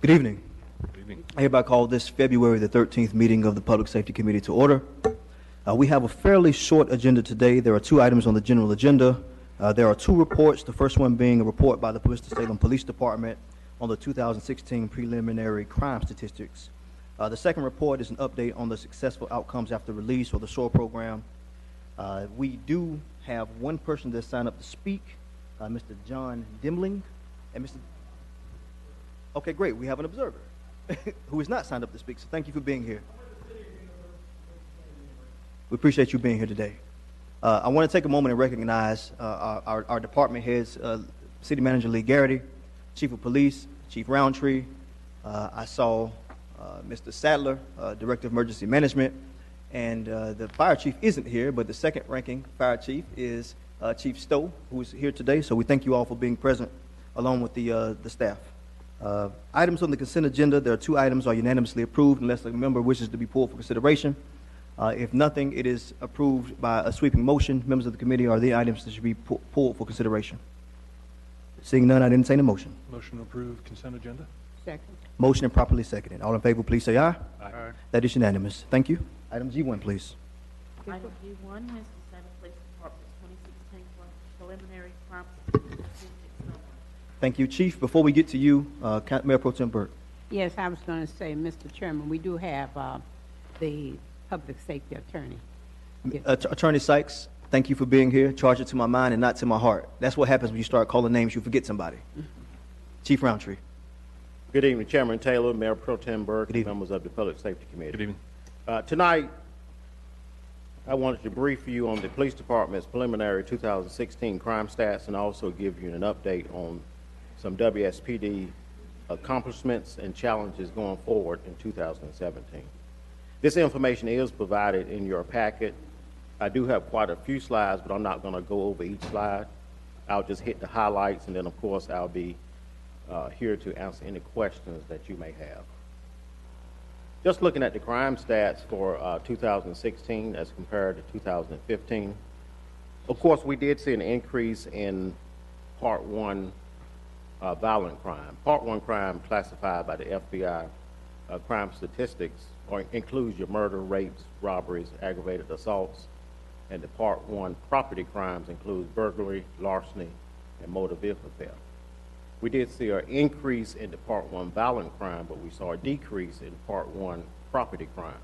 Good evening. Good evening. I hereby call this February the 13th meeting of the Public Safety Committee to order. We have a fairly short agenda today. There are 2 items on the general agenda. There are 2 reports, the first one being a report by the Winston-Salem Police Department on the 2016 preliminary crime statistics. The second report is an update on the successful outcomes after release or the SOAR program. We do have one person that signed up to speak, Mr. John Dimling, and Mr. Okay, great. We have an observer who is not signed up to speak, so thank you for being here. We appreciate you being here today. I want to take a moment and recognize our department heads, City Manager Lee Garrity, Chief of Police, Chief Roundtree. I saw Mr. Sadler, Director of Emergency Management, and the fire chief isn't here, but the second ranking fire chief is Chief Stowe, who is here today, so we thank you all for being present along with the staff. Items on the consent agenda, there are 2 items are unanimously approved unless a member wishes to be pulled for consideration. If nothing, it is approved by a sweeping motion. Members of the committee are the items that should be pulled for consideration. Seeing none, I entertain a motion. Motion to approve consent agenda. Second. Motion and properly seconded. All in favor, please say aye. Aye. That is unanimous. Thank you. Item G1, please. Item G1, Winston-Salem Police Department's 2016 preliminary crime statistics summary. Thank you, Chief. Before we get to you, Mayor Pro Tem Burke. Yes, I was going to say, Mr. Chairman, we do have the public safety attorney. Yes. Attorney Sykes, thank you for being here. Charge it to my mind and not to my heart. That's what happens when you start calling names, you forget somebody. Chief Roundtree. Good evening, Chairman Taylor, Mayor Pro Tem Burke, Good and evening. members of the Public Safety Committee. Good evening. Tonight, I wanted to brief you on the Police Department's preliminary 2016 crime stats and also give you an update on some WSPD accomplishments and challenges going forward in 2017. This information is provided in your packet. I do have quite a few slides, but I'm not going to go over each slide. I'll just hit the highlights, and then, of course, I'll be here to answer any questions that you may have. Just looking at the crime stats for 2016 as compared to 2015, of course, we did see an increase in Part 1 violent crime. Part 1 crime classified by the FBI crime statistics includes your murder, rapes, robberies, aggravated assaults, and the Part 1 property crimes includes burglary, larceny, and motor vehicle theft. We did see an increase in the Part 1 violent crime, but we saw a decrease in Part 1 property crimes.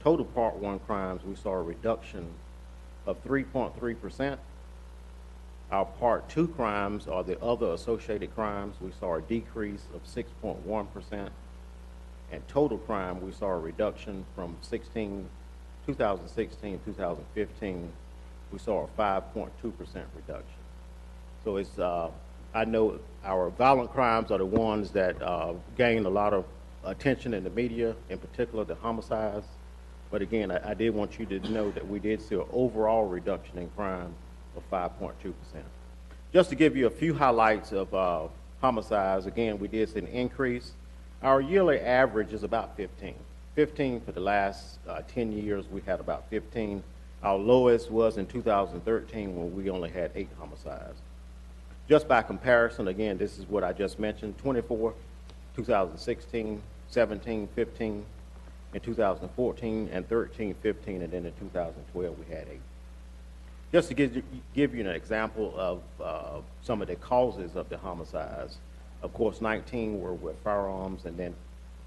Total Part 1 crimes, we saw a reduction of 3.3%. Our Part 2 crimes, or the other associated crimes, we saw a decrease of 6.1%. And total crime, we saw a reduction from 2016, 2015, we saw a 5.2% reduction. So it's, I know our violent crimes are the ones that gain a lot of attention in the media, in particular the homicides. But again, I did want you to know that we did see an overall reduction in crime of 5.2%. Just to give you a few highlights of homicides, again, we did see an increase. Our yearly average is about 15. 15 for the last 10 years, we had about 15. Our lowest was in 2013 when we only had 8 homicides. Just by comparison, again, this is what I just mentioned, 24, 2016, 17, 15, in 2014, and 13, 15, and then in 2012 we had 8. Just to give you an example of some of the causes of the homicides, of course, 19 were with firearms, and then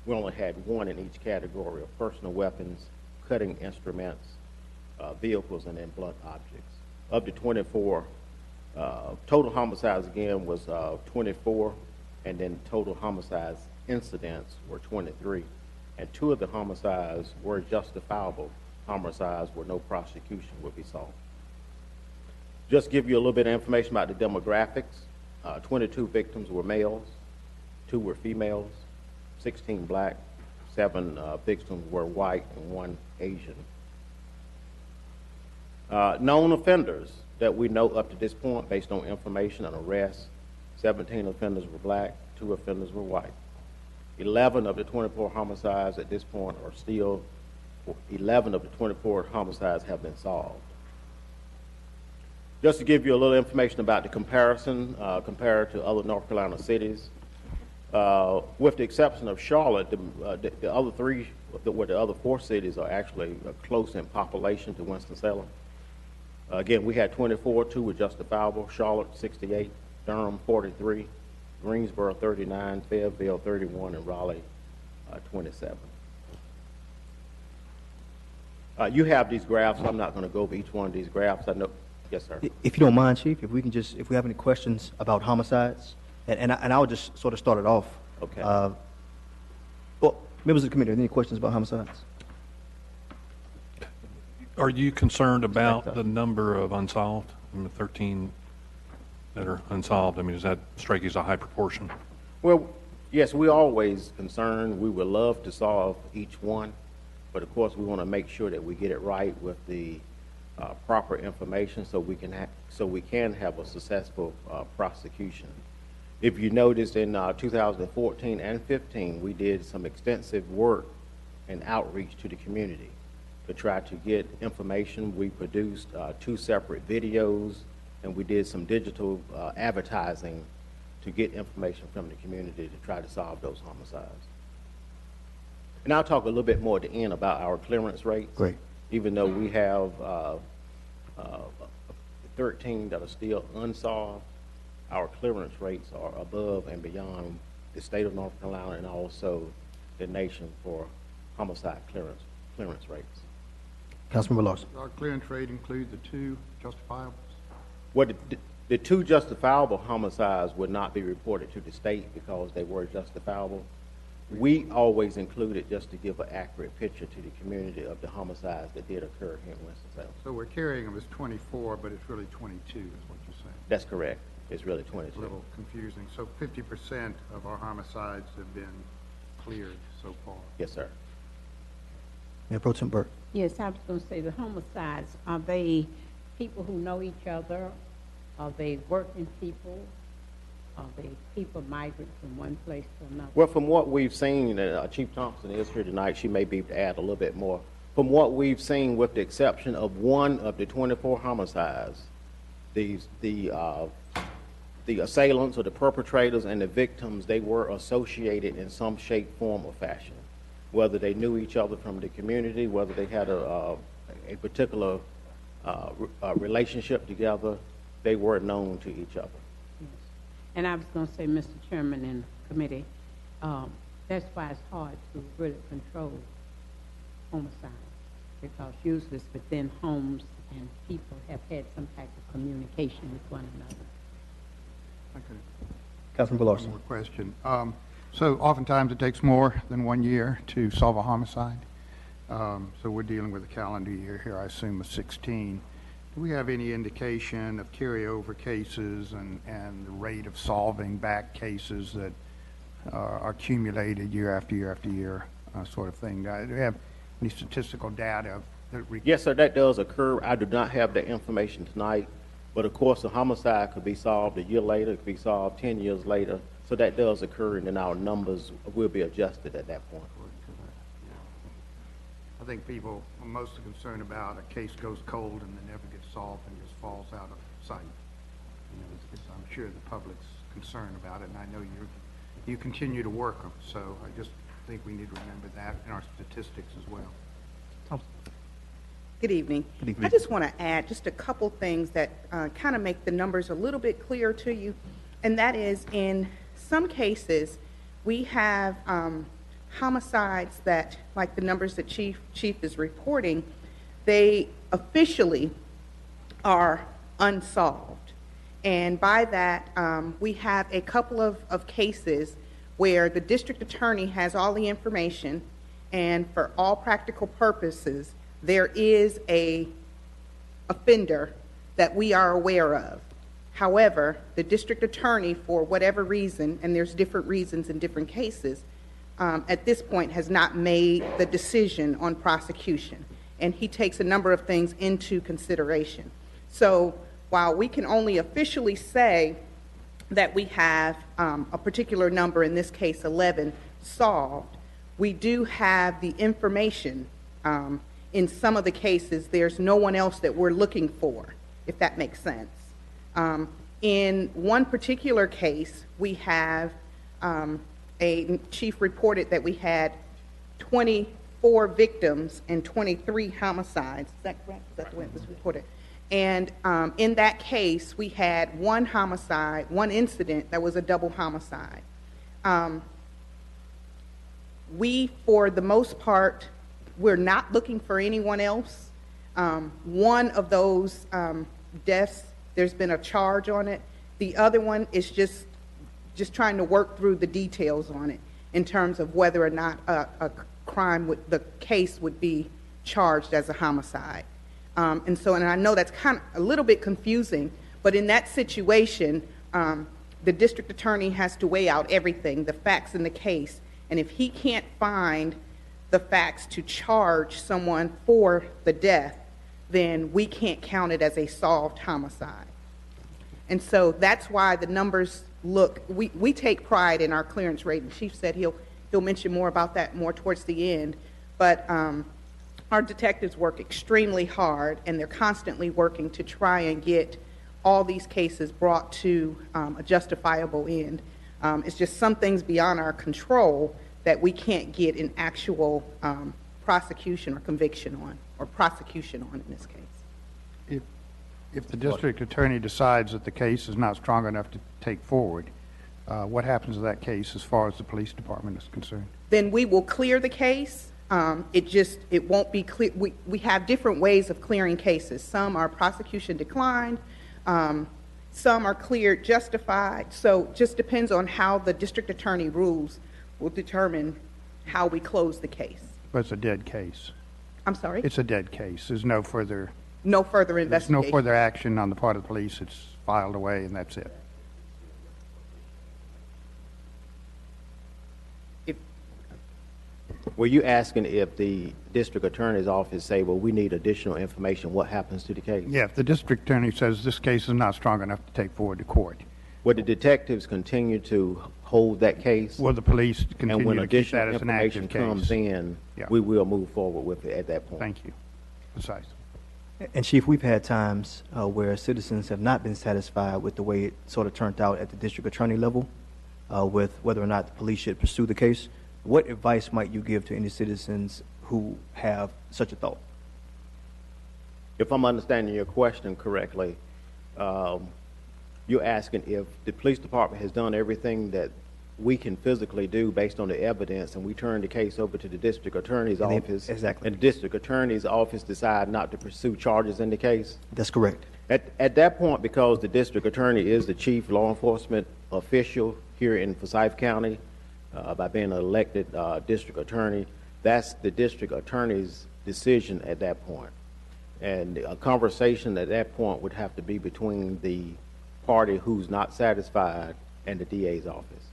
we only had 1 in each category of personal weapons, cutting instruments, vehicles, and then blunt objects. Of the 24, total homicides again was 24, and then total homicides incidents were 23. And 2 of the homicides were justifiable homicides where no prosecution would be sought. Just give you a little bit of information about the demographics. 22 victims were males, 2 were females, 16 black, 7 victims were white, and 1 Asian. Known offenders that we know up to this point based on information and arrests, 17 offenders were black, 2 offenders were white. 11 of the 24 homicides at this point are still, 11 of the 24 homicides have been solved. Just to give you a little information about the comparison compared to other North Carolina cities, With the exception of Charlotte, the other three, where the other four cities are actually close in population to Winston-Salem. Again, we had 24, 2 were justifiable, Charlotte 68, Durham 43, Greensboro 39, Fayetteville 31, and Raleigh 27. You have these graphs. I'm not going to go over each one of these graphs. I know. Yes, sir. If you don't mind, Chief, if we can just, if we have any questions about homicides, and I'll just sort of start it off. Okay. Well, members of the committee, any questions about homicides? Are you concerned about the number of unsolved? I mean, 13 that are unsolved. I mean, does that strike you as a high proportion? Well, yes, we're always concerned. We would love to solve each one, but of course, we want to make sure that we get it right with the proper information so we can have a successful prosecution. If you noticed in 2014 and 15, we did some extensive work and outreach to the community to try to get information. We produced 2 separate videos, and we did some digital advertising to get information from the community to try to solve those homicides. And I'll talk a little bit more at the end about our clearance rates. Great. Even though we have 13 that are still unsolved, our clearance rates are above and beyond the state of North Carolina and also the nation for homicide clearance rates. Councilmember Larson. Our clearance rate include the 2 justifiables? Well, the 2 justifiable homicides would not be reported to the state because they were justifiable. We always include it just to give an accurate picture to the community of the homicides that did occur here in Winston-Salem. So we're carrying them as 24, but it's really 22 is what you're saying? That's correct. It's really It's 22. a little confusing. So 50% of our homicides have been cleared so far? Yes, sir. Mayor Pro Tem Burke. Yes, I was going to say, the homicides, are they people who know each other? Are they working people? Are they people migrate from one place to another? Well, from what we've seen, Chief Thompson is here tonight. She may be able to add a little bit more. From what we've seen, with the exception of one of the 24 homicides, the assailants or the perpetrators and the victims, they were associated in some shape, form, or fashion. Whether they knew each other from the community, whether they had a particular relationship together, they were known to each other. Yes. And I was going to say, Mr. Chairman and committee, that's why it's hard to really control homicide, because usually it's within homes and people have had some type of communication with one another. Councilmember One Larson. more question. So oftentimes it takes more than 1 year to solve a homicide. So we're dealing with a calendar year here, I assume, of 16. Do we have any indication of carryover cases and the rate of solving back cases that are accumulated year after year after year, sort of thing? Do we have any statistical data? Yes, sir, that does occur. I do not have that information tonight, but of course, a homicide could be solved a year later, it could be solved 10 years later. So that does occur, and then our numbers will be adjusted at that point. I think people are mostly concerned about a case goes cold and then never gets solved and just falls out of sight. You know, I'm sure the public's concerned about it, and I know you continue to work them. So I just think we need to remember that in our statistics as well. Good evening. Good evening. I just want to add just a couple things that kind of make the numbers a little bit clearer to you, and that is in some cases we have homicides that, like the numbers that Chief is reporting, they officially are unsolved. And by that, we have a couple of cases where the district attorney has all the information, and for all practical purposes, there is a offender that we are aware of. However, the district attorney, for whatever reason, and there's different reasons in different cases, at this point has not made the decision on prosecution. And he takes a number of things into consideration. So while we can only officially say that we have a particular number, in this case 11, solved, we do have the information. In some of the cases, there's no one else that we're looking for, if that makes sense. In one particular case, we have a chief reported that we had 24 victims and 23 homicides. Is that correct? Is that the way it was reported? And in that case, we had one homicide, one incident that was a double homicide. We, for the most part, we're not looking for anyone else. One of those deaths, there's been a charge on it. The other one is just trying to work through the details on it in terms of whether or not a crime, the case would be charged as a homicide. And I know that's kind of a little bit confusing, but in that situation, the district attorney has to weigh out everything, the facts in the case, and if he can't find the facts to charge someone for the death, then we can't count it as a solved homicide. And so that's why the numbers look, we take pride in our clearance rate, and Chief said he'll mention more about that more towards the end, but our detectives work extremely hard, and they're constantly working to try and get all these cases brought to a justifiable end. It's just some things beyond our control that we can't get an actual prosecution or conviction on, or prosecution on in this case. If the district attorney decides that the case is not strong enough to take forward, what happens to that case as far as the police department is concerned? Then we will clear the case. It won't be clear. We have different ways of clearing cases. Some are prosecution declined. Some are cleared justified. So it just depends on how the district attorney rules will determine how we close the case. But it's a dead case. I'm sorry? It's a dead case. There's no further investigation. There's no further action on the part of the police. It's filed away and that's it. Were you asking if the district attorney's office say, well, we need additional information, what happens to the case? Yeah, if the district attorney says this case is not strong enough to take forward to court. Would the detectives continue to hold that case? Will the police and continue when to keep that additional as an active information case? comes in, Yeah. we will move forward with it at that point. Thank you. Precise. And Chief, we've had times where citizens have not been satisfied with the way it sort of turned out at the district attorney level, with whether or not the police should pursue the case. What advice might you give to any citizens who have such a thought? If I'm understanding your question correctly, you're asking if the police department has done everything that we can physically do based on the evidence, and we turn the case over to the district attorney's office. Exactly. And the district attorney's office decide not to pursue charges in the case? That's correct. At that point, because the district attorney is the chief law enforcement official here in Forsyth County, by being an elected district attorney, that's the district attorney's decision at that point. And a conversation at that point would have to be between the party who's not satisfied and the DA's office.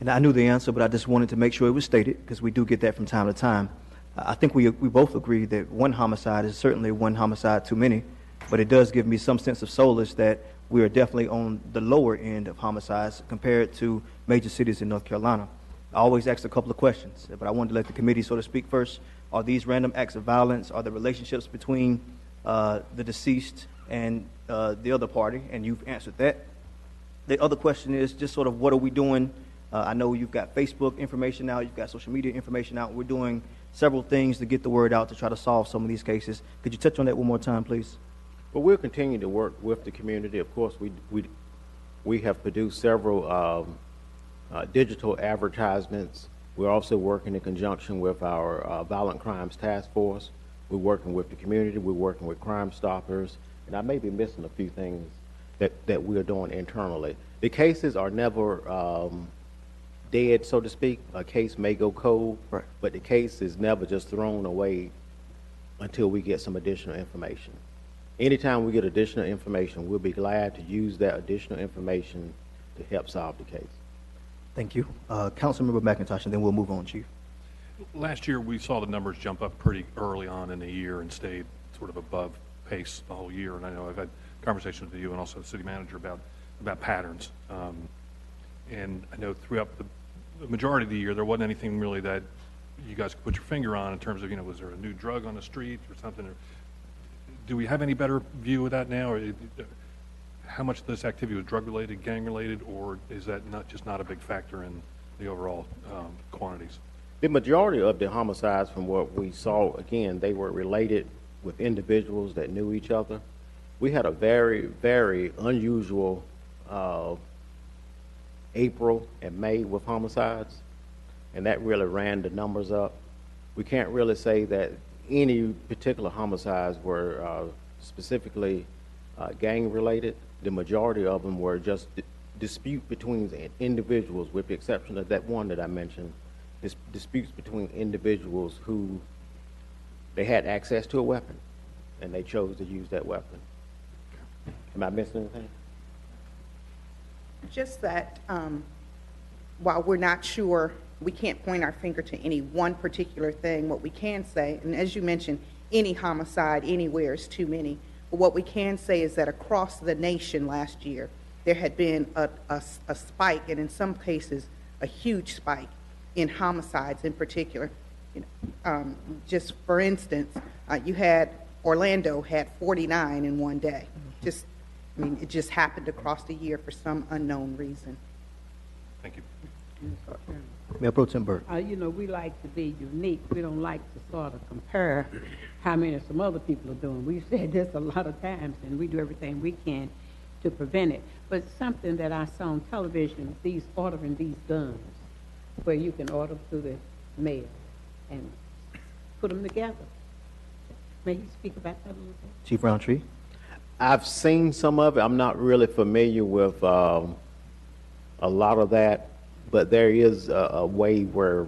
And I knew the answer, but I just wanted to make sure it was stated, because we do get that from time to time. I think we both agree that one homicide is certainly one homicide too many, but it does give me some sense of solace that we are definitely on the lower end of homicides compared to major cities in North Carolina. I always ask a couple of questions, but I wanted to let the committee sort of speak first. Are these random acts of violence? Are the relationships between the deceased and the other party? And you've answered that. The other question is just sort of what are we doing? I know you've got Facebook information now, you've got social media information out. We're doing several things to get the word out to try to solve some of these cases. Could you touch on that one more time, please? Well, we'll continue to work with the community. Of course, we have produced several digital advertisements. We're also working in conjunction with our Violent Crimes Task Force. We're working with the community. We're working with Crime Stoppers. And I may be missing a few things that we're doing internally. The cases are never dead, so to speak. A case may go cold, right, but the case is never just thrown away until we get some additional information. Anytime we get additional information, we'll be glad to use that additional information to help solve the case. Thank you. Councilmember McIntosh, and then we'll move on, Chief. Last year, we saw the numbers jump up pretty early on in the year and stayed sort of above pace the whole year. And I know I've had conversations with you and also the city manager about patterns. And I know throughout the majority of the year, there wasn't anything really that you guys could put your finger on in terms of, was there a new drug on the street or something? Or do we have any better view of that now? Or how much of this activity was drug-related, gang-related, or is that just not a big factor in the overall quantities. The majority of the homicides, from what we saw, again, they were related with individuals that knew each other. We had a very, very unusual April and May with homicides, and that really ran the numbers up. We can't really say that any particular homicides were specifically gang-related. The majority of them were just dispute between individuals, with the exception of that one that I mentioned, disputes between individuals who they had access to a weapon, and they chose to use that weapon. Am I missing anything? Just that while we're not sure, we can't point our finger to any one particular thing. What we can say, and as you mentioned, any homicide anywhere is too many. But what we can say is that across the nation last year, there had been a spike, and in some cases, a huge spike in homicides in particular. Just for instance, you had Orlando had 49 in one day. It just happened across the year for some unknown reason. Thank you. Mayor Pro Tem Burke. We like to be unique. We don't like to sort of compare how many some other people are doing. We've said this a lot of times, and we do everything we can to prevent it. But something that I saw on television, ordering these guns, where you can order through the mail and put them together. May you speak about that a little bit? Chief Roundtree. I've seen some of it. I'm not really familiar with a lot of that, but there is a way where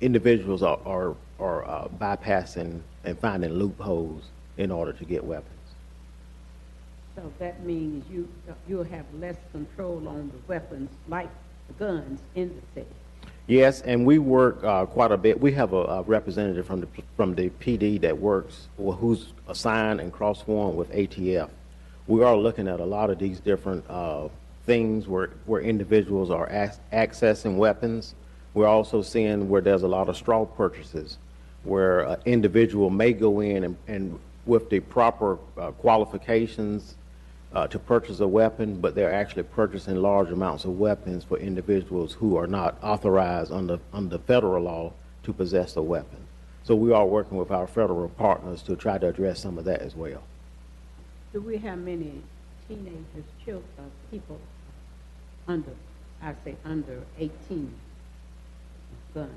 individuals are bypassing and finding loopholes in order to get weapons. So that means you'll have less control on the weapons, like the guns, in the city. Yes, and we work quite a bit. We have a representative from the PD that works, or who's assigned and cross-sworn with ATF. We are looking at a lot of these different things where individuals are accessing weapons. We're also seeing where there's a lot of straw purchases, where an individual may go in and with the proper qualifications to purchase a weapon, but they're actually purchasing large amounts of weapons for individuals who are not authorized under federal law to possess a weapon. So we are working with our federal partners to try to address some of that as well. Do we have many teenagers, children, people under 18 guns?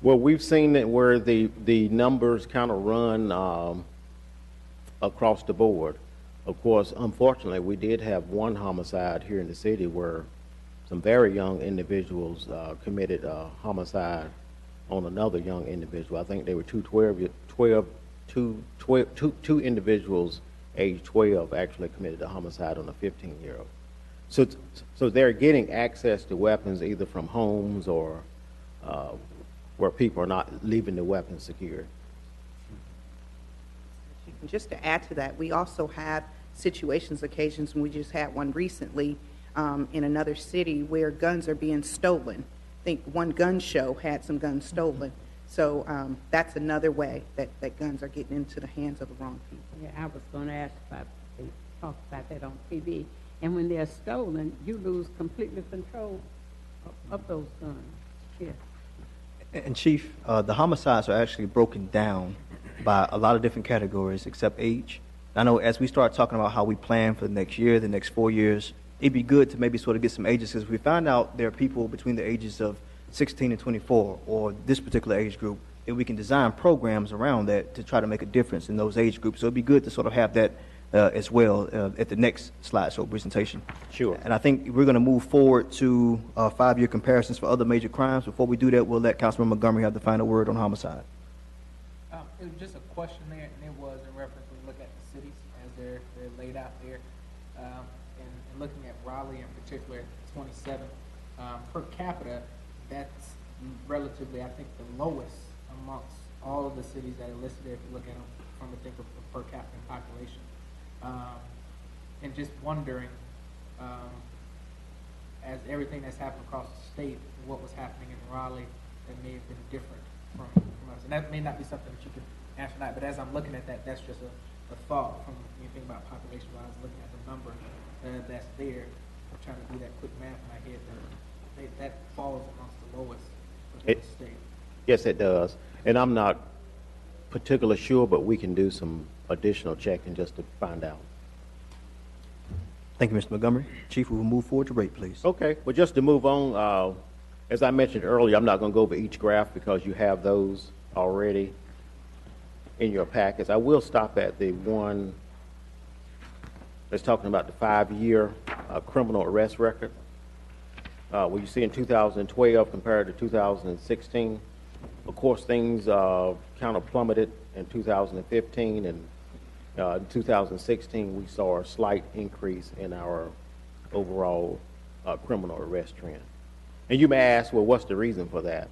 Well, we've seen it where the numbers kind of run across the board. Of course, unfortunately, we did have one homicide here in the city where some very young individuals committed homicide on another young individual. I think they were two individuals age 12 actually committed a homicide on a 15-year-old. So they're getting access to weapons either from homes or where people are not leaving the weapons secure. Just to add to that, we also have situations, occasions, and we just had one recently in another city where guns are being stolen. I think one gun show had some guns stolen. So that's another way that guns are getting into the hands of the wrong people. Yeah, I was going to ask about, they talk about that on TV. And when they're stolen, you lose completely control of those guns. Yeah. And Chief, the homicides are actually broken down by a lot of different categories except age. I know as we start talking about how we plan for the next year, the next 4 years, it'd be good to maybe sort of get some ages, because we find out there are people between the ages of 16 and 24, or this particular age group, and we can design programs around that to try to make a difference in those age groups. So it'd be good to sort of have that as well at the next slideshow presentation. Sure. And I think we're going to move forward to 5-year comparisons for other major crimes. Before we do that, we'll let Councilman Montgomery have the final word on homicide. It was just a question there, and it was in reference when you look at the cities as they're laid out there, and looking at Raleigh in particular, 27 per capita. That's relatively, I think, the lowest amongst all of the cities that are listed there. If you look at them from the think of per capita population, and just wondering, as everything that's happened across the state, what was happening in Raleigh that may have been different from us. And that may not be something that you can answer tonight, but as I'm looking at that, that's just a thought from when you think about population-wise, looking at the number that's there. trying to do that quick math in my head, that falls amongst the lowest within the state. Yes, it does. And I'm not particularly sure, but we can do some additional checking just to find out. Thank you, Mr. Montgomery. Chief, we will move forward to rate, please. Okay, well, just to move on, as I mentioned earlier, I'm not going to go over each graph because you have those already in your packets. I will stop at the one that's talking about the 5-year criminal arrest record. What you see in 2012 compared to 2016. Of course, things kind of plummeted in 2015, and in 2016 we saw a slight increase in our overall criminal arrest trend. And you may ask, well, what's the reason for that?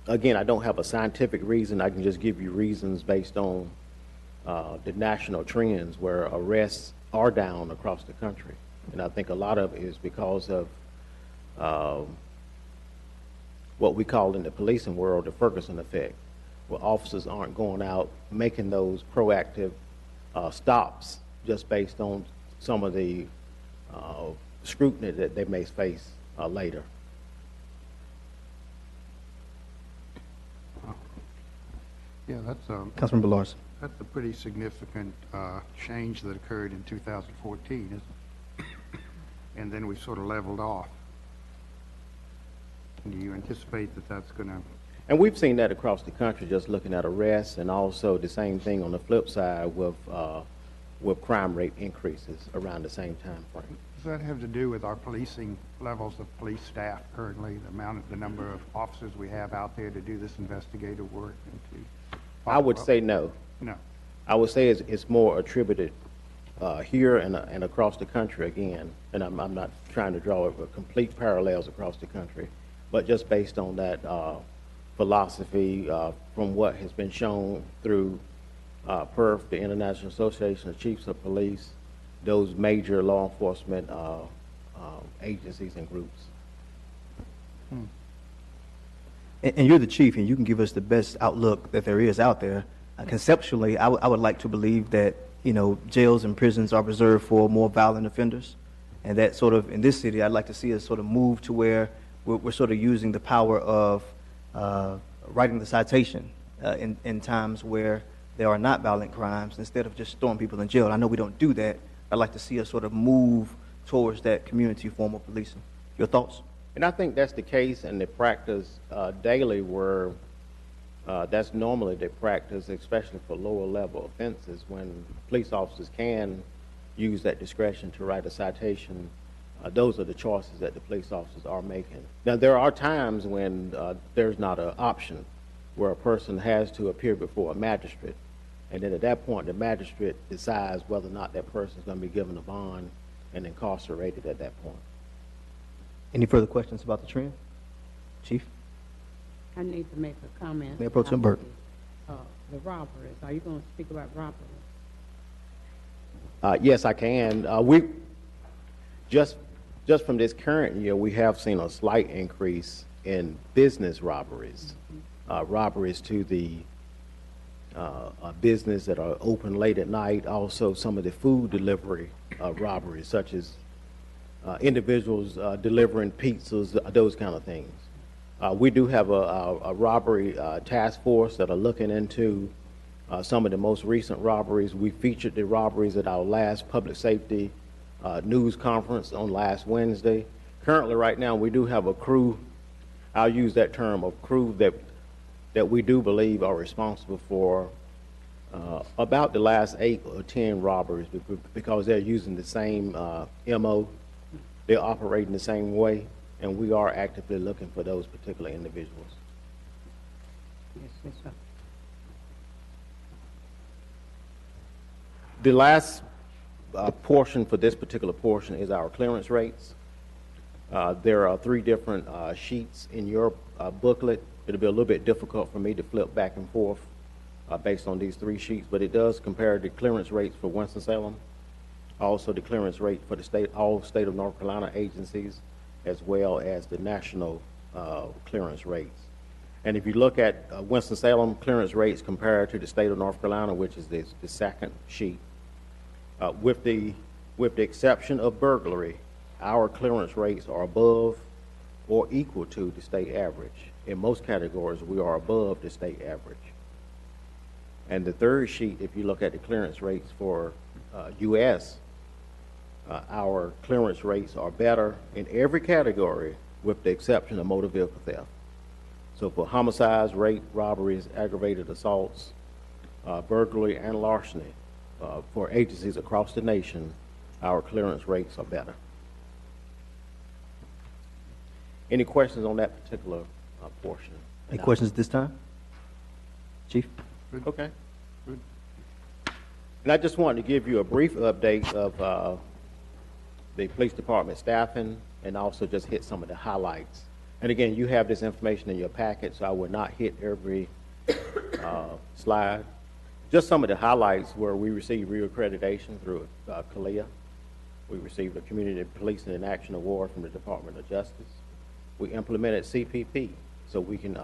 Again, I don't have a scientific reason. I can just give you reasons based on the national trends where arrests are down across the country. And I think a lot of it is because of what we call in the policing world the Ferguson effect, where officers aren't going out making those proactive stops just based on some of the scrutiny that they may face later. Yeah, Councilman Bellars. that's a pretty significant change that occurred in 2014, isn't it? And then we sort of leveled off. Do you anticipate that that's going to? And we've seen that across the country, just looking at arrests, and also the same thing on the flip side with crime rate increases around the same time frame. Does that have to do with our policing levels of police staff currently, the number of officers we have out there to do this investigative work? And to I would say no. No. I would say it's more attributed here and across the country again, and I'm not trying to draw complete parallels across the country, but just based on that philosophy from what has been shown through PERF, the International Association of Chiefs of Police, those major law enforcement agencies and groups. And you're the chief, and you can give us the best outlook that there is out there. Conceptually, I would like to believe that, jails and prisons are reserved for more violent offenders. And that sort of, in this city, I'd like to see us sort of move to where we're sort of using the power of writing the citation in times where there are not violent crimes instead of just throwing people in jail. I know we don't do that. I'd like to see us sort of move towards that community form of policing. Your thoughts? And I think that's the case in the practice daily where that's normally the practice, especially for lower level offenses, when police officers can use that discretion to write a citation. Those are the choices that the police officers are making. Now, there are times when there's not an option where a person has to appear before a magistrate. And then at that point, the magistrate decides whether or not that person is going to be given a bond and incarcerated at that point. Any further questions about the trend? Chief? I need to make a comment. Mayor Pro Tem Burke. The robberies. Are you going to speak about robberies? Yes, I can. We just from this current year, we have seen a slight increase in business robberies, robberies to the business that are open late at night. Also, some of the food delivery robberies, such as individuals delivering pizzas, those kind of things. We do have a robbery task force that are looking into some of the most recent robberies. We featured the robberies at our last public safety news conference on last Wednesday. Currently, right now, we do have a crew, I'll use that term, a crew that we do believe are responsible for about the last 8 or 10 robberies because they're using the same MO. They're operating the same way, and we are actively looking for those particular individuals. Yes, sir. The last portion for this particular portion is our clearance rates. There are 3 different sheets in your booklet. It'll be a little bit difficult for me to flip back and forth based on these 3 sheets, but it does compare the clearance rates for Winston-Salem, also the clearance rate for the all state of North Carolina agencies, as well as the national clearance rates. And if you look at Winston-Salem clearance rates compared to the state of North Carolina, which is the second sheet, with the With the exception of burglary, our clearance rates are above or equal to the state average. In most categories, we are above the state average. And the third sheet, if you look at the clearance rates for U.S., our clearance rates are better in every category with the exception of motor vehicle theft. So for homicides, rape, robberies, aggravated assaults, burglary, and larceny, for agencies across the nation, our clearance rates are better. Any questions on that particular portion? Any questions at this time? Chief? Okay. And I just wanted to give you a brief update of the police department staffing and also just hit some of the highlights. And again, you have this information in your packet, so I will not hit every slide. Just some of the highlights where we received reaccreditation through CALEA. We received a Community Policing in Action Award from the Department of Justice. We implemented CPP, so we can,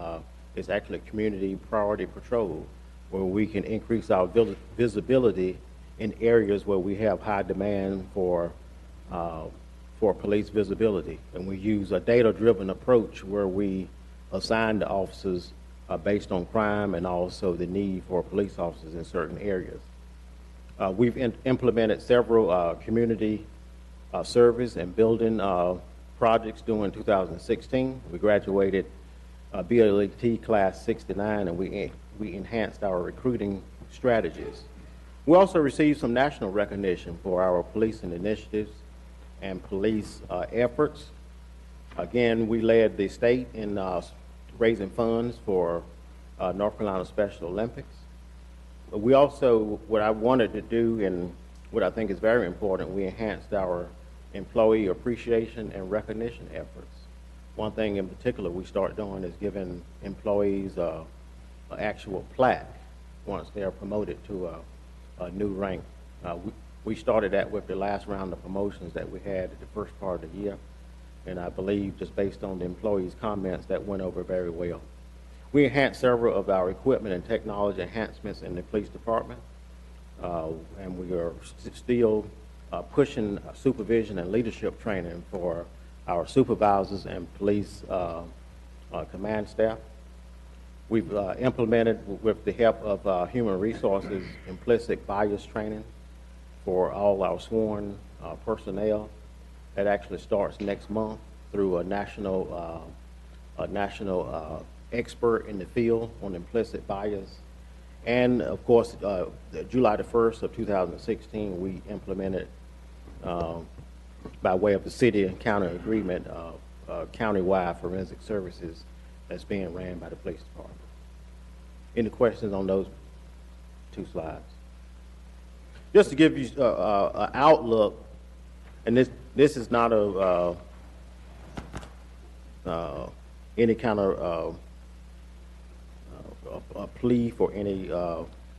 it's actually a Community Priority Patrol, where we can increase our visibility in areas where we have high demand for police visibility. And we use a data-driven approach where we assign the officers based on crime and also the need for police officers in certain areas. We've implemented several community service and building projects during 2016. We graduated BLET Class 69, and we enhanced our recruiting strategies. We also received some national recognition for our policing initiatives and police efforts. Again, we led the state in raising funds for North Carolina Special Olympics. But we also, what I wanted to do and what I think is very important, we enhanced our employee appreciation and recognition efforts. One thing in particular we start doing is giving employees an actual plaque once they are promoted to a new rank. We started that with the last round of promotions that we had at the first part of the year, and I believe just based on the employees' comments that went over very well. We enhanced several of our equipment and technology enhancements in the police department, and we are still pushing supervision and leadership training for our supervisors and police command staff. We've implemented, with the help of human resources, implicit bias training for all our sworn personnel. That actually starts next month through a national expert in the field on implicit bias. And of course, July the 1st of 2016, we implemented, by way of the city and county agreement, countywide forensic services that's being ran by the police department. Any questions on those two slides? Just to give you an outlook, and this is not any kind of a plea for any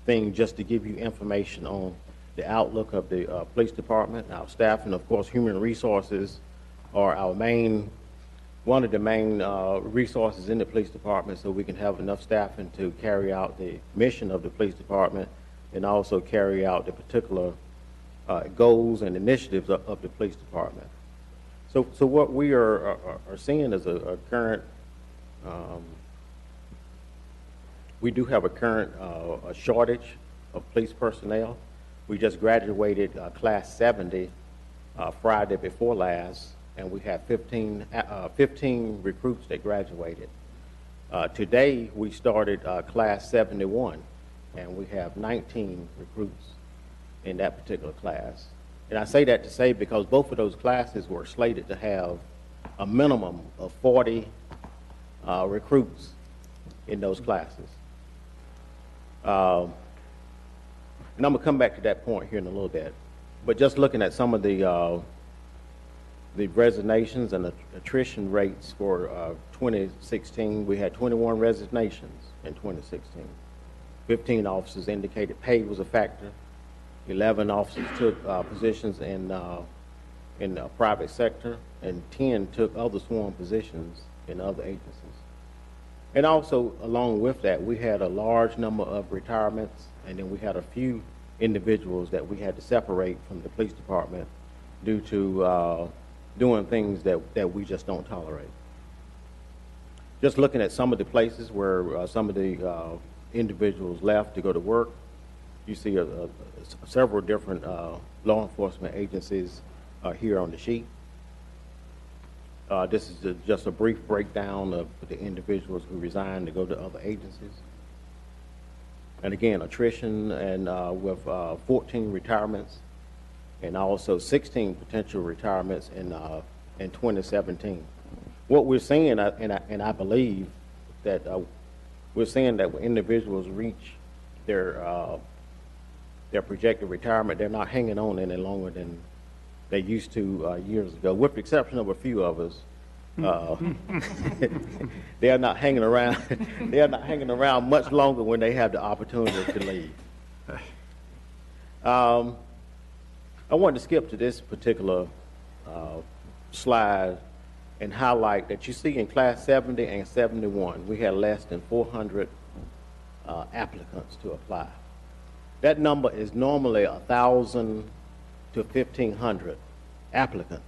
thing, just to give you information on the outlook of the police department, our staff, and of course human resources are our one of the main resources in the police department, so we can have enough staffing to carry out the mission of the police department and also carry out the particular goals and initiatives of the police department. So what we are seeing is a current, we do have a current a shortage of police personnel. We just graduated Class 70 Friday before last, and we have 15 recruits that graduated. Today, we started Class 71, and we have 19 recruits in that particular class. And I say that to say because both of those classes were slated to have a minimum of 40 recruits in those classes. And I'm going to come back to that point here in a little bit. But just looking at some of the resignations and attrition rates for 2016, we had 21 resignations in 2016. 15 officers indicated pay was a factor. 11 officers took positions in the private sector, and 10 took other sworn positions in other agencies. And also, along with that, we had a large number of retirements, and then we had a few individuals that we had to separate from the police department due to doing things that we just don't tolerate. Just looking at some of the places where some of the individuals left to go to work, you see several different law enforcement agencies here on the sheet. This is just a brief breakdown of the individuals who resigned to go to other agencies. And again, attrition and with 14 retirements and also 16 potential retirements in 2017. What we're seeing, and I believe that we're seeing that when individuals reach their projected retirement, they're not hanging on any longer than they used to years ago, with the exception of a few of us. They are not hanging around. They are not hanging around much longer when they have the opportunity to leave. I wanted to skip to this particular slide and highlight that you see in class 70 and 71, we had less than 400 applicants to apply. That number is normally 1,000 to 1,500 applicants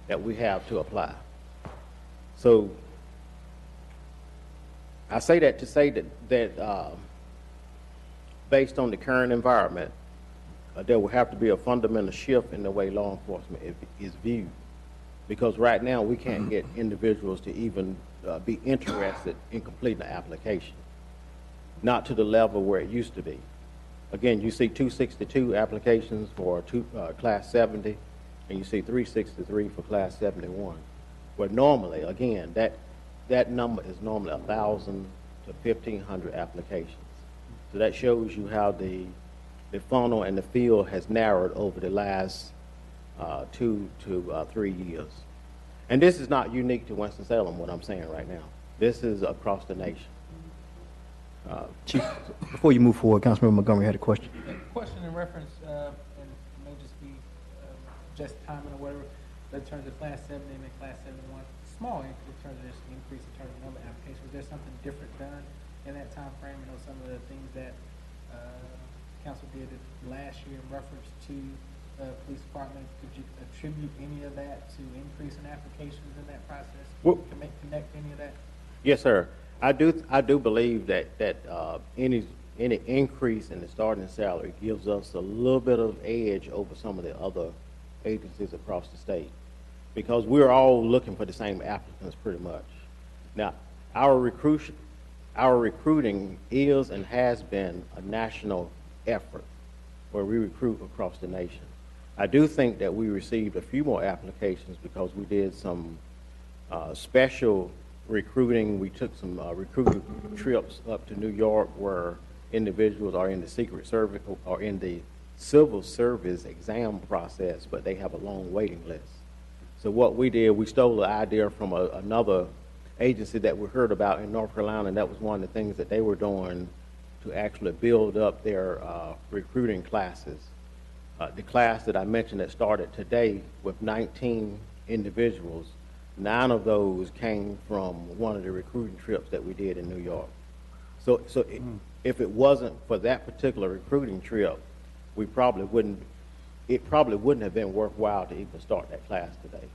that we have to apply. So I say that to say that based on the current environment, there will have to be a fundamental shift in the way law enforcement is viewed. Because right now we can't get individuals to even be interested in completing the application. Not to the level where it used to be. Again, you see 262 applications for class 70, and you see 363 for class 71. Where normally, again, that number is normally 1,000 to 1,500 applications. So that shows you how the funnel and the field has narrowed over the last 2 to 3 years. And this is not unique to Winston-Salem, what I'm saying right now. This is across the nation. Chief, before you move forward, Councilmember Montgomery had a question. A question in reference, and it may just be just timing or whatever, but in terms of class 70 and class 71, small in terms of this increase in terms of number of applications. Was there something different done in that time frame? You know, some of the things that council did last year in reference to police department, could you attribute any of that to increase in applications in that process? Well, Connect any of that? Yes, sir. I do believe that any increase in the starting salary gives us a little bit of edge over some of the other agencies across the state, because we're all looking for the same applicants pretty much. Now, our recruiting is and has been a national effort where we recruit across the nation. I do think that we received a few more applications because we did some special recruiting. We took some recruiting trips up to New York where individuals are in the Secret Service or in the civil service exam process, but they have a long waiting list. So what we did, we stole the idea from another agency that we heard about in North Carolina, and that was one of the things that they were doing to actually build up their recruiting classes. The class that I mentioned that started today with 19 individuals, 9 of those came from one of the recruiting trips that we did in New York. So if it wasn't for that particular recruiting trip, it probably wouldn't have been worthwhile to even start that class today.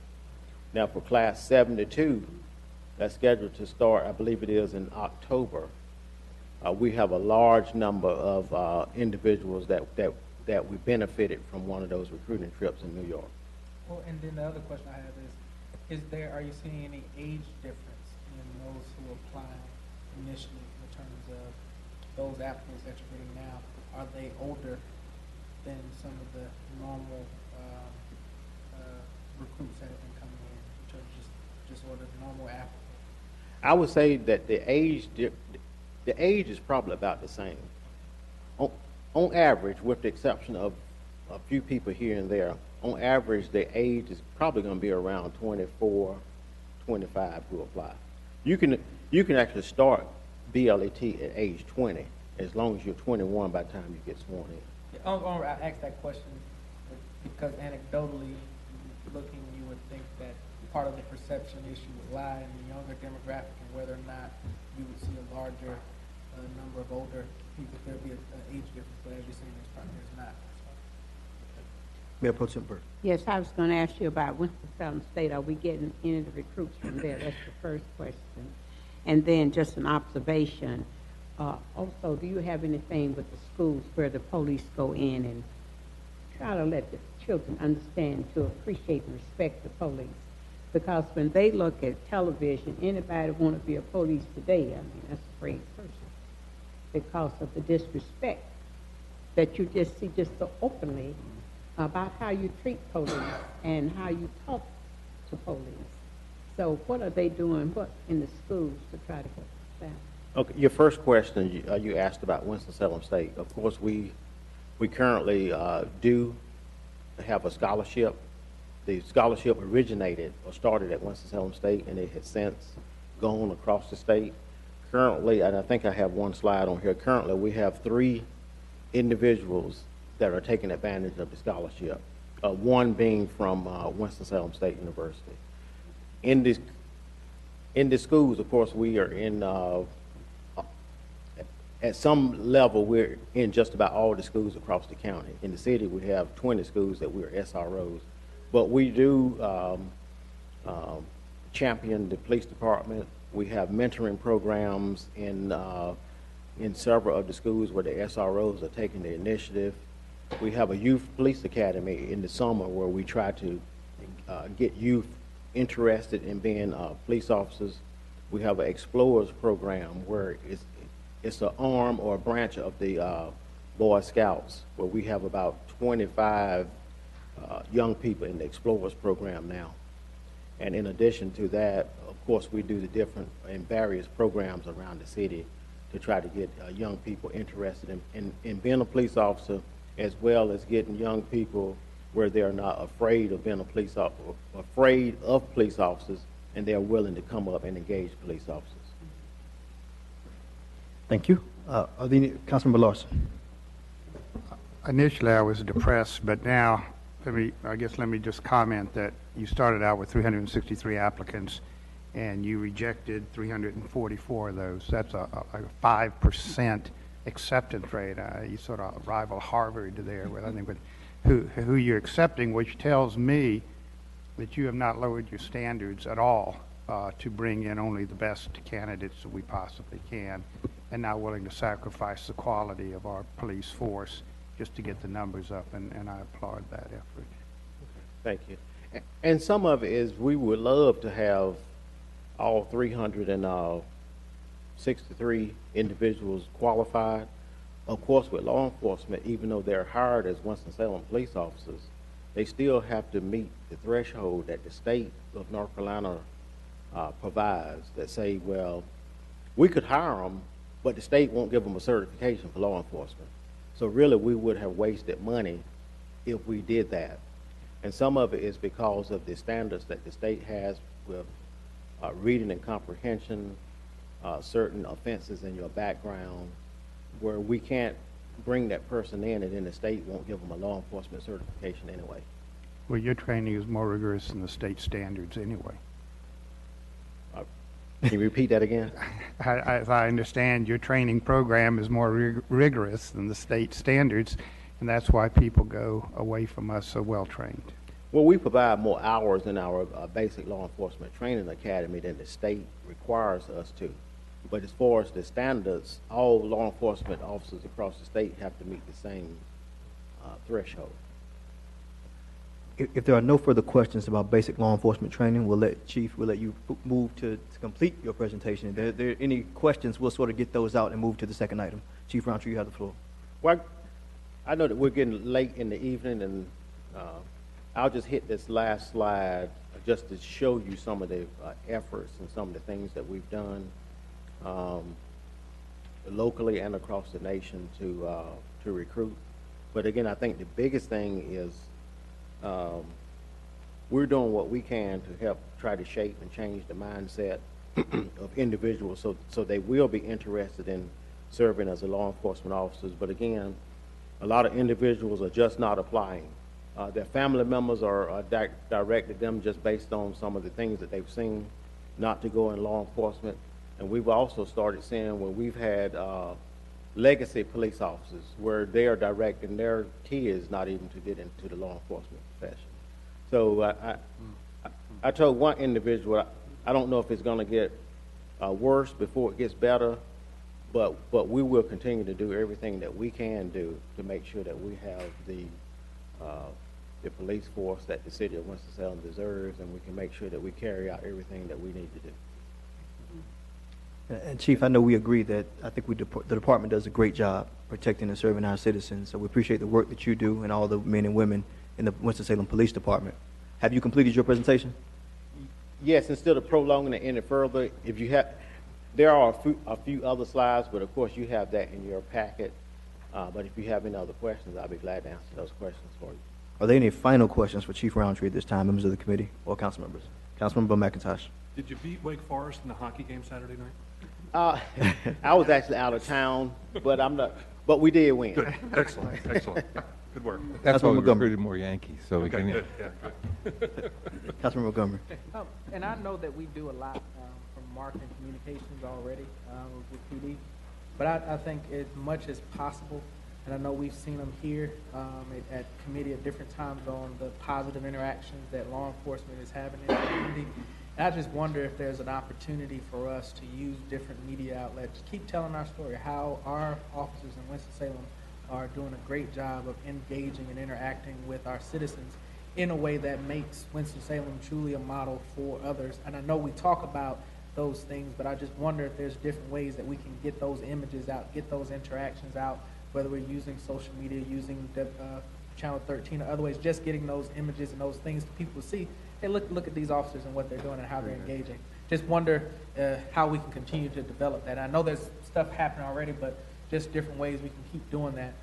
Now for class 72, that's scheduled to start, I believe it is in October. We have a large number of individuals that we benefited from one of those recruiting trips in New York. Well, and then the other question I have are you seeing any age difference in those who apply initially in terms of those applicants that you're getting now? Are they older than some of the normal recruits that have been coming in terms of just sort of normal applicants? I would say that the age is probably about the same. On average, with the exception of a few people here and there, on average, the age is probably going to be around 24, 25 who apply. You can actually start BLET at age 20, as long as you're 21 by the time you get sworn in. I asked that question because anecdotally, looking, you would think that part of the perception issue would lie in the younger demographic and whether or not you would see a larger number of older people. There'd be an age difference, but as you're saying, there's not. Mayor Pro Tem Burke. Yes, I was going to ask you about Winston-Salem State. Are we getting any of the recruits from there? That's the first question. And then just an observation. Also, do you have anything with the schools where the police go in and try to let the children understand to appreciate and respect the police? Because when they look at television, anybody want to be a police today, I mean, that's a brave person. Because of the disrespect that you just see just so openly about how you treat police and how you talk to police. So what are they doing, what in the schools to try to help that? Okay, your first question, you asked about Winston-Salem State. Of course, we currently do have a scholarship. The scholarship originated or started at Winston-Salem State, and it has since gone across the state. Currently, and I think I have one slide on here, currently we have 3 individuals that are taking advantage of the scholarship, one being from Winston-Salem State University. In the schools, of course, we are in, at some level, we're in just about all the schools across the county. In the city, we have 20 schools that we're SROs. But we do champion the police department. We have mentoring programs in several of the schools where the SROs are taking the initiative. We have a youth police academy in the summer where we try to get youth interested in being police officers. We have an Explorers program where it's an arm or a branch of the Boy Scouts, where we have about 25 young people in the Explorers program now. And in addition to that, of course, we do the different and various programs around the city to try to get young people interested in being a police officer, as well as getting young people where they're not afraid of being a police officer, afraid of police officers, and they're willing to come up and engage police officers. Thank you. Are there any, Councilmember Larson? Initially, I was depressed, but now, let me just comment that you started out with 363 applicants, and you rejected 344 of those. That's a 5% acceptance rate. You sort of rival Harvard there, with I think with who you're accepting, which tells me that you have not lowered your standards at all to bring in only the best candidates that we possibly can, and not willing to sacrifice the quality of our police force just to get the numbers up, and I applaud that effort. Thank you. And some of it is we would love to have all 363 individuals qualified. Of course, with law enforcement, even though they're hired as Winston-Salem police officers, they still have to meet the threshold that the state of North Carolina provides that say, well, we could hire them, but the state won't give them a certification for law enforcement. So really, we would have wasted money if we did that. And some of it is because of the standards that the state has with reading and comprehension, certain offenses in your background, where we can't bring that person in and then the state won't give them a law enforcement certification anyway. Well, your training is more rigorous than the state standards anyway. Can you repeat that again? As I understand, your training program is more rigorous than the state standards, and that's why people go away from us so well trained. Well, we provide more hours in our basic law enforcement training academy than the state requires us to. But as far as the standards, all law enforcement officers across the state have to meet the same threshold. If there are no further questions about basic law enforcement training, we'll let you move to complete your presentation. If there are any questions, we'll sort of get those out and move to the second item. Chief Roundtree, you have the floor. Well, I know that we're getting late in the evening, and I'll just hit this last slide just to show you some of the efforts and some of the things that we've done locally and across the nation to recruit. But again, I think the biggest thing is we're doing what we can to help try to shape and change the mindset of individuals so they will be interested in serving as a law enforcement officers. But again, a lot of individuals are just not applying. Their family members are directed them just based on some of the things that they've seen not to go in law enforcement. And we've also started seeing when we've had legacy police officers, where they are directing their kids not even to get into the law enforcement profession. So I told one individual, I don't know if it's going to get worse before it gets better, but we will continue to do everything that we can do to make sure that we have the police force that the city of Winston-Salem deserves, and we can make sure that we carry out everything that we need to do. And Chief, I know we agree that I think the department does a great job protecting and serving our citizens. So we appreciate the work that you do and all the men and women in the Winston-Salem Police Department. Have you completed your presentation? Yes, instead of prolonging it any further, if you have, there are a few other slides, but of course you have that in your packet. But if you have any other questions, I'll be glad to answer those questions for you. Are there any final questions for Chief Roundtree at this time, members of the committee or council members? Councilmember McIntosh. Did you beat Wake Forest in the hockey game Saturday night? I was actually out of town, but I'm not. But we did win. Good. Excellent. Excellent. Good work. That's why we Montgomery. recruited more Yankees, so we Okay, can. good. Yeah, good. Councilmember Montgomery. And I know that we do a lot from marketing communications already with PD, but I think as much as possible, and I know we've seen them here at committee at different times on the positive interactions that law enforcement is having in the community. And I just wonder if there's an opportunity for us to use different media outlets, keep telling our story, how our officers in Winston-Salem are doing a great job of engaging and interacting with our citizens in a way that makes Winston-Salem truly a model for others. And I know we talk about those things, but I just wonder if there's different ways that we can get those images out, get those interactions out, whether we're using social media, using Channel 13 or other ways, just getting those images and those things to people to see. Hey, look at these officers and what they're doing and how they're engaging. Just wonder how we can continue to develop that. I know there's stuff happening already, but just different ways we can keep doing that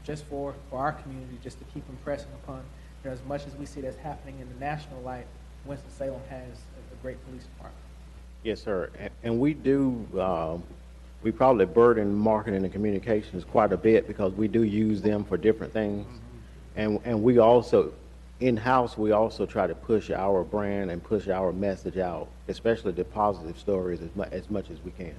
just for our community, just to keep impressing upon, as much as we see that's happening in the national light, Winston-Salem has a great police department. Yes, sir. And we do, we probably burden marketing and communications quite a bit because we do use them for different things. And we also, in-house, we also try to push our brand and push our message out, especially the positive stories as much as we can.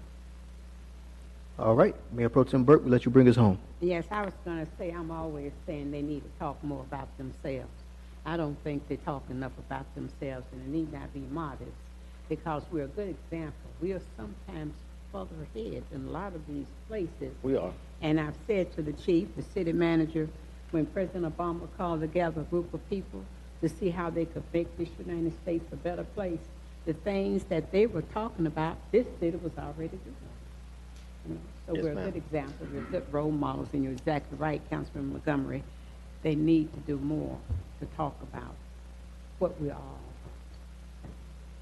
All right, Mayor Pro Tem Burke, we'll let you bring us home. Yes, I was going to say, I'm always saying they need to talk more about themselves. I don't think they talk enough about themselves, and they need not be modest, because we're a good example. We are sometimes further ahead in a lot of these places. We are. And I've said to the chief, the city manager, when President Obama called together a group of people to see how they could make this United States a better place, the things that they were talking about, this city was already doing. So Yes, we're a ma'am. good example. We're good role models, and you're exactly right, Councilman Montgomery. They need to do more to talk about what we are.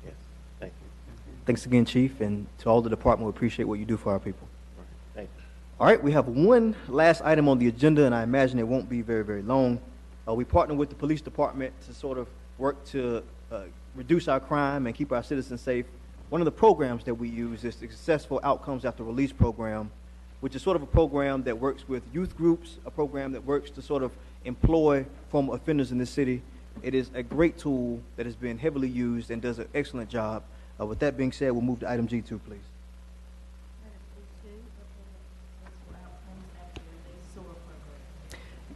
Yes, thank you. Thanks again, Chief, and to all the department, we appreciate what you do for our people. Thank you. All right, we have one last item on the agenda, and I imagine it won't be very, very long. We partner with the police department to sort of work to reduce our crime and keep our citizens safe. One of the programs that we use is the Successful Outcomes After Release program, which is sort of a program that works with youth groups, a program that works to sort of employ former offenders in the city. It is a great tool that has been heavily used and does an excellent job. With that being said, we'll move to item G2, please.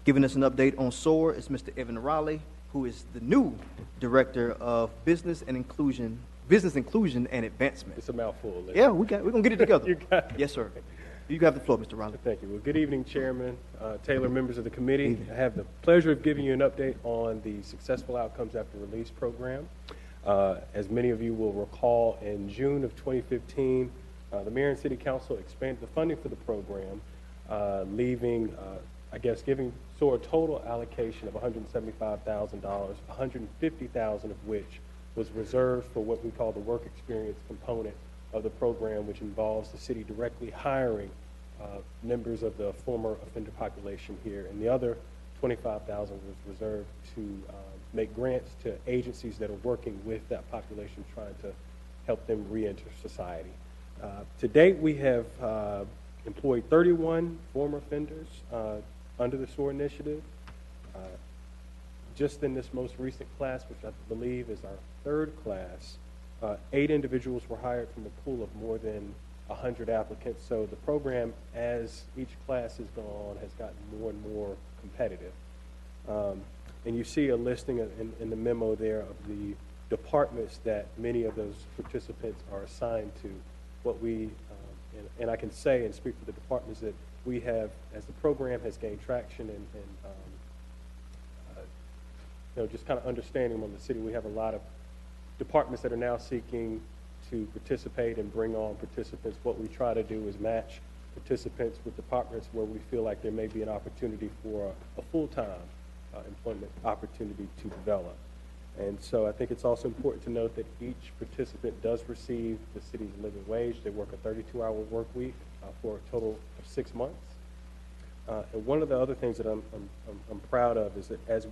Giving us an update on SOAR is Mr. Evan Raleigh, who is the new Director of Business Inclusion and Advancement. It's a mouthful. Yeah, we're gonna get it together. You got it. Yes, sir. You have the floor, Mr. Raleigh. Thank you. Well, good evening, Chairman Taylor, members of the committee. I have the pleasure of giving you an update on the Successful Outcomes After Release program. As many of you will recall, in June of 2015, the Mayor and City Council expanded the funding for the program, leaving, giving SOAR a total allocation of $175,000, $150,000 of which was reserved for what we call the work experience component of the program, which involves the city directly hiring members of the former offender population here. And the other $25,000 was reserved to make grants to agencies that are working with that population, trying to help them re-enter society. To date, we have employed 31 former offenders under the SOAR initiative. Just in this most recent class, which I believe is our third class, 8 individuals were hired from a pool of more than 100 applicants. So the program, as each class has gone on, has gotten more and more competitive. And you see a listing in the memo there of the departments that many of those participants are assigned to. What we, and I can say and speak for the departments that we have, as the program has gained traction and just kind of understanding on the city, we have a lot of departments that are now seeking to participate and bring on participants. What we try to do is match participants with departments where we feel like there may be an opportunity for a full-time employment opportunity to develop. And so I think it's also important to note that each participant does receive the city's living wage. They work a 32-hour work week for a total of 6 months. And one of the other things that I'm proud of is that as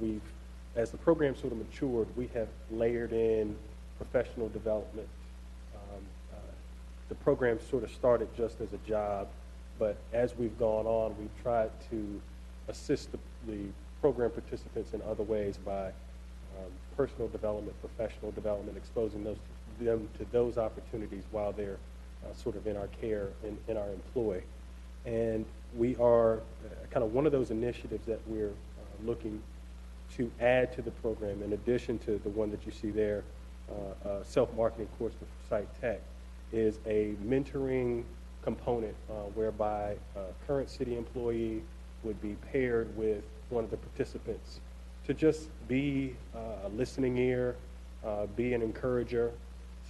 the program sort of matured, we have layered in professional development. The program sort of started just as a job, but as we've gone on, we've tried to assist the program participants in other ways by personal development, professional development, exposing them to those opportunities while they're sort of in our care, in our employ. And we are kind of one of those initiatives that we're looking to add to the program, in addition to the one that you see there, self-marketing course for Site Tech, is a mentoring component whereby a current city employee would be paired with one of the participants to just be a listening ear, be an encourager,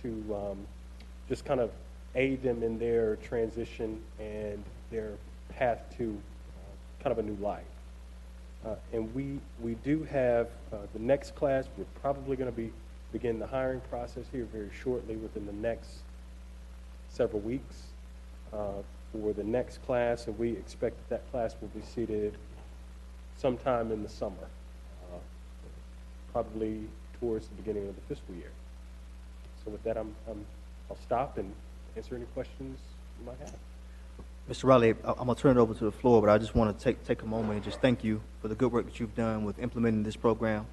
to just kind of aid them in their transition and their path to kind of a new life. And we do have the next class. We're probably going to begin the hiring process here very shortly, within the next several weeks, for the next class, and we expect that class will be seated sometime in the summer, probably towards the beginning of the fiscal year. So with that, I'll stop and answer any questions you might have. Mr. Riley, I'm going to turn it over to the floor, but I just want to take a moment and just thank you for the good work that you've done with implementing this program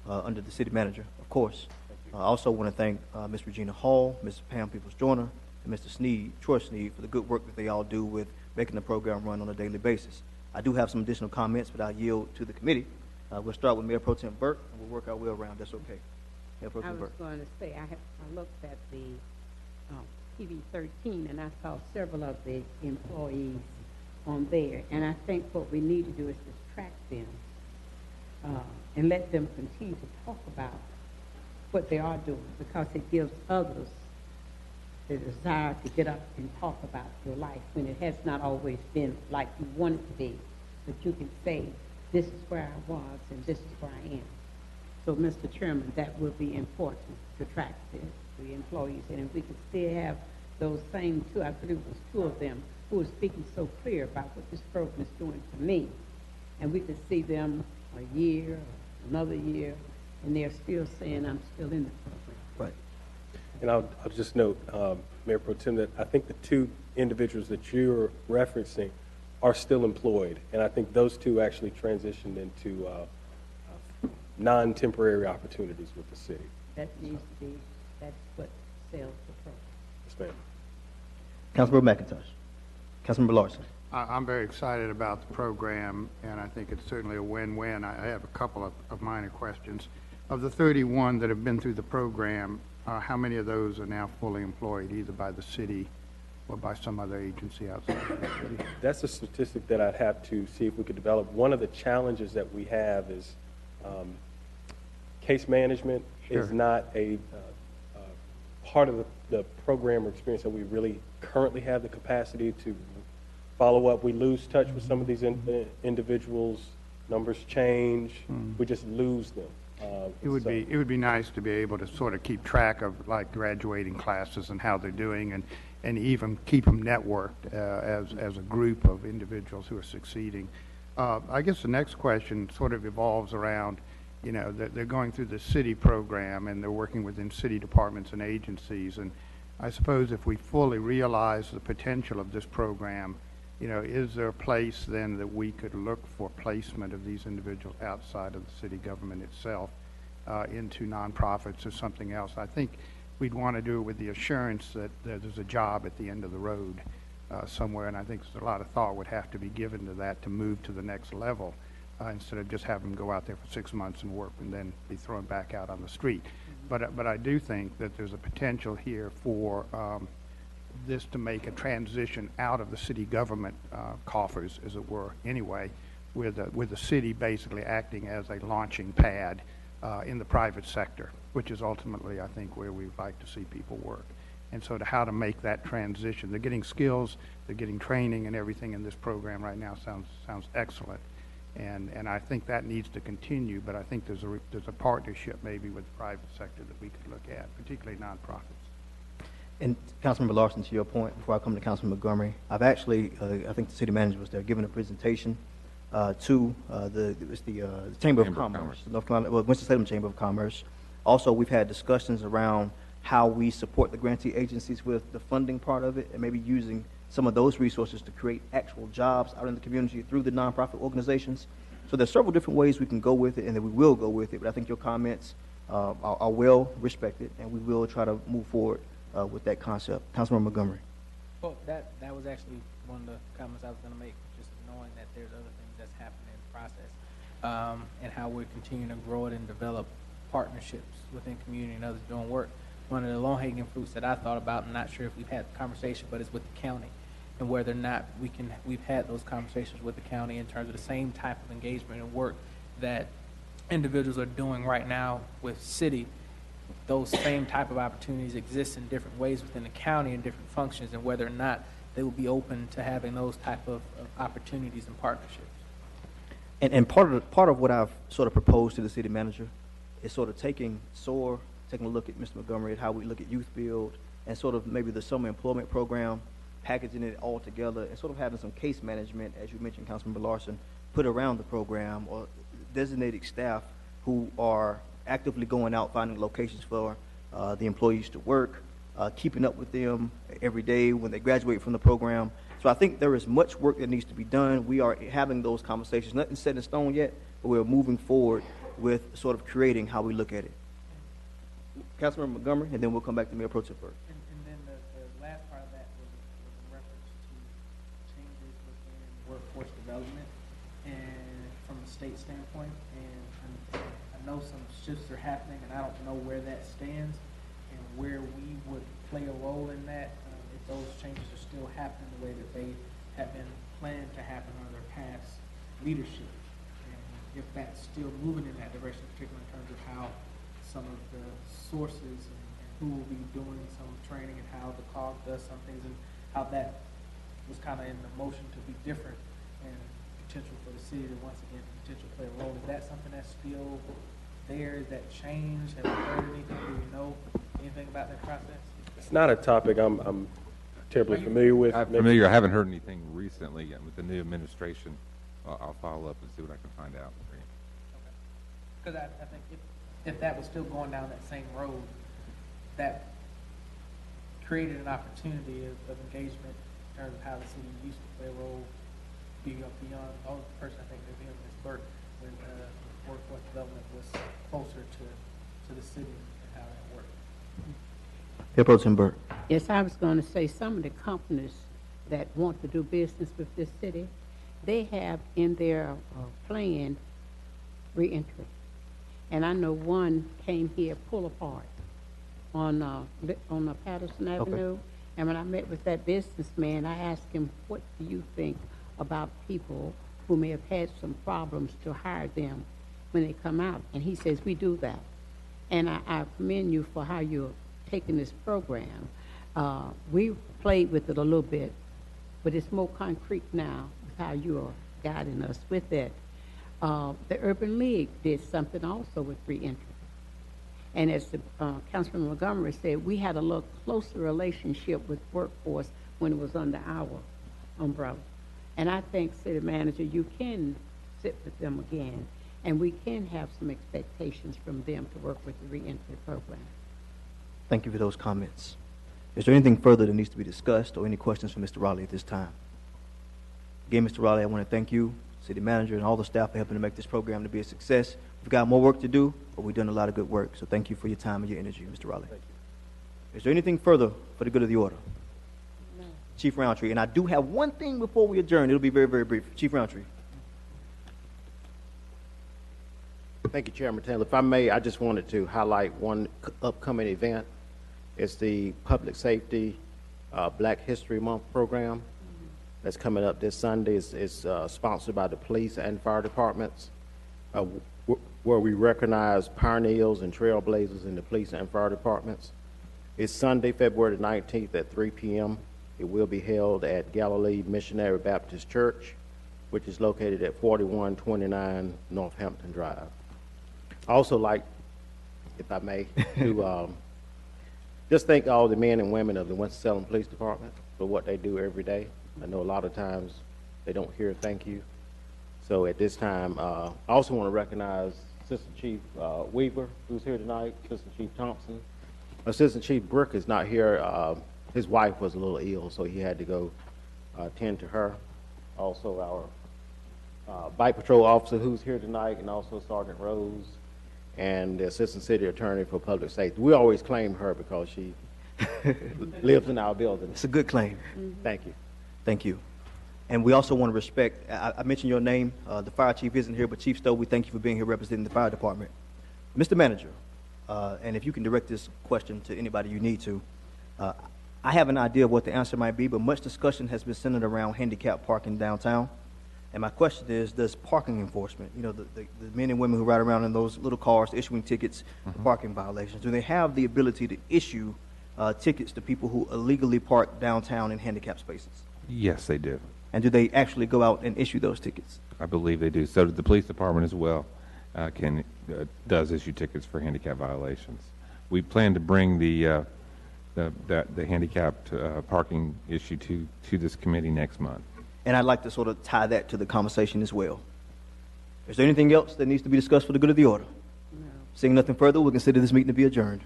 under the city manager, of course. I also want to thank Ms. Regina Hall, Ms. Pam Peoples-Joyner, and Mr. Sneed, Troy Sneed, for the good work that they all do with making the program run on a daily basis. I do have some additional comments, but I'll yield to the committee. We'll start with Mayor Pro Tem Burke, and we'll work our way around. That's okay. Mayor Pro Tem I was Burke. going to say, I looked at the TV 13, and I saw several of the employees on there. And I think what we need to do is just track them and let them continue to talk about what they are doing, because it gives others the desire to get up and talk about your life when it has not always been like you want it to be. But you can say, this is where I was and this is where I am. So, Mr. Chairman, that will be important to track the employees. And if we could still have those same two, I believe it was two of them, who were speaking so clear about what this program is doing for me, and we could see them a year, another year, and they're still saying, I'm still in the program. Right. And I'll just note, Mayor Pro Tem, that I think the two individuals that you're referencing are still employed, and I think those two actually transitioned into non-temporary opportunities with the city. That needs to be, that's what sells the program. Yes, ma'am. Councilmember McIntosh. Councilmember Larson. I'm very excited about the program, and I think it's certainly a win-win. I have a couple of minor questions. Of the 31 that have been through the program, how many of those are now fully employed, either by the city or by some other agency outside of the city? That's a statistic that I'd have to see if we could develop. One of the challenges that we have is case management is not a part of the program or experience that we really currently have the capacity to follow up. We lose touch with some of these individuals. Numbers change. We just lose them. It would be nice to be able to sort of keep track of like graduating classes and how they're doing, and even keep them networked as a group of individuals who are succeeding. I guess the next question sort of evolves around, you know, they're going through the city program and they're working within city departments and agencies, and I suppose if we fully realize the potential of this program, you know, is there a place then that we could look for placement of these individuals outside of the city government itself into nonprofits or something else? I think we'd want to do it with the assurance that there's a job at the end of the road somewhere, and I think there's a lot of thought would have to be given to that to move to the next level, instead of just having them go out there for 6 months and work and then be thrown back out on the street. But I do think that there's a potential here for this to make a transition out of the city government coffers, as it were, anyway, with the city basically acting as a launching pad in the private sector, which is ultimately, I think, where we'd like to see people work. And so how to make that transition. They're getting skills, they're getting training and everything in this program right now sounds excellent. And I think that needs to continue, but I think there's a partnership maybe with the private sector that we could look at, particularly nonprofits. And Councilmember Larson, to your point, before I come to Councilman Montgomery, I've actually, I think the city manager was there, giving a presentation to the Chamber of Commerce, North Carolina, well, Winston-Salem Chamber of Commerce. Also, we've had discussions around how we support the grantee agencies with the funding part of it, and maybe using some of those resources to create actual jobs out in the community through the nonprofit organizations. So there's several different ways we can go with it, and that we will go with it. But I think your comments are well respected, and we will try to move forward with that concept. Councilman Montgomery. Well, that was actually one of the comments I was going to make, just knowing that there's other things that's happening in the process, and how we're continuing to grow it and develop partnerships within community and others doing work. One of the low-hanging fruits that I thought about, I'm not sure if we've had the conversation, but it's with the county, and whether or not we've had those conversations with the county in terms of the same type of engagement and work that individuals are doing right now with city. Those same type of opportunities exist in different ways within the county and different functions, and whether or not they will be open to having those type of opportunities and partnerships. And part of what I've sort of proposed to the city manager is sort of taking a look at Mr. Montgomery, at how we look at youth build, and sort of maybe the summer employment program, packaging it all together, and sort of having some case management, as you mentioned, Councilmember Larson, put around the program, or designated staff who are actively going out, finding locations for the employees to work, keeping up with them every day when they graduate from the program. So I think there is much work that needs to be done. We are having those conversations. Nothing's set in stone yet, but we're moving forward with sort of creating how we look at it. Councilmember Montgomery, and then we'll come back to Mayor Pro Tem Burke. And then the last part of that was in reference to changes within workforce development and from a state standpoint. And I know some shifts are happening, and I don't know where that stands and where we would play a role in that, if those changes are still happening the way that they have been planned to happen under past leadership. And if that's still moving in that direction, particularly in terms of how some of the sources and who will be doing some training, and how the COG does some things, and how that was kind of in the motion to be different, and potential for the city to once again potentially play a role. Is that something that's still there? Is that changed? Have we heard anything? Do we know anything about that process? It's not a topic I'm terribly familiar with. I'm familiar. I haven't heard anything recently yet with the new administration. I'll follow up and see what I can find out. Because I think if that was still going down that same road, that created an opportunity of engagement in terms of how the city used to play a role beyond the person I think that Ms. Burke, when workforce development was closer to the city and how that worked. Mayor Pro Tem Burke. Yes, I was going to say some of the companies that want to do business with this city, they have in their plan reentry. And I know one came here pull apart on Patterson Avenue. Okay. And when I met with that businessman, I asked him, what do you think about people who may have had some problems to hire them when they come out? And he says, we do that. And I commend you for how you're taking this program. We played with it a little bit, but it's more concrete now with how you are guiding us with it. The Urban League did something also with reentry. And as the Councilman Montgomery said, we had a little closer relationship with workforce when it was under our umbrella. And I think, City Manager, you can sit with them again, and we can have some expectations from them to work with the reentry program. Thank you for those comments. Is there anything further that needs to be discussed, or any questions for Mr. Raleigh at this time? Again, Mr. Raleigh, I want to thank you, City Manager, and all the staff for helping to make this program to be a success. We've got more work to do, but we've done a lot of good work. So thank you for your time and your energy, Mr. Raleigh. Thank you. Is there anything further for the good of the order? Chief Roundtree, and I do have one thing before we adjourn. It'll be very, very brief. Chief Roundtree. Thank you, Chairman Taylor. If I may, I just wanted to highlight one upcoming event. It's the Public Safety Black History Month program that's coming up this Sunday. It's sponsored by the police and fire departments, where we recognize pioneers and trailblazers in the police and fire departments. It's Sunday, February the 19th at 3 p.m. It will be held at Galilee Missionary Baptist Church, which is located at 4129 Northampton Drive. I also like, if I may, to just thank all the men and women of the Winston-Salem Police Department for what they do every day. I know a lot of times they don't hear thank you. So at this time, I also want to recognize Assistant Chief Weaver, who's here tonight, Assistant Chief Thompson. Assistant Chief Brook is not here. His wife was a little ill, so he had to go tend to her. Also our Bike Patrol officer who's here tonight, and also Sergeant Rose, and the Assistant City Attorney for Public Safety. We always claim her because she lives in our building. It's a good claim. Thank you. Thank you. And we also want to respect, I mentioned your name. The fire chief isn't here, but Chief Stowe, we thank you for being here representing the fire department. Mr. Manager, and if you can direct this question to anybody you need to, I have an idea of what the answer might be, but much discussion has been centered around handicap parking downtown. And my question is, does parking enforcement, you know, the men and women who ride around in those little cars issuing tickets for parking violations, do they have the ability to issue tickets to people who illegally park downtown in handicap spaces? Yes, they do. And do they actually go out and issue those tickets? I believe they do. So does the police department as well, does issue tickets for handicap violations. We plan to bring the handicapped parking issue to this committee next month. And I'd like to sort of tie that to the conversation as well. Is there anything else that needs to be discussed for the good of the order? No. Seeing nothing further, we'll consider this meeting to be adjourned.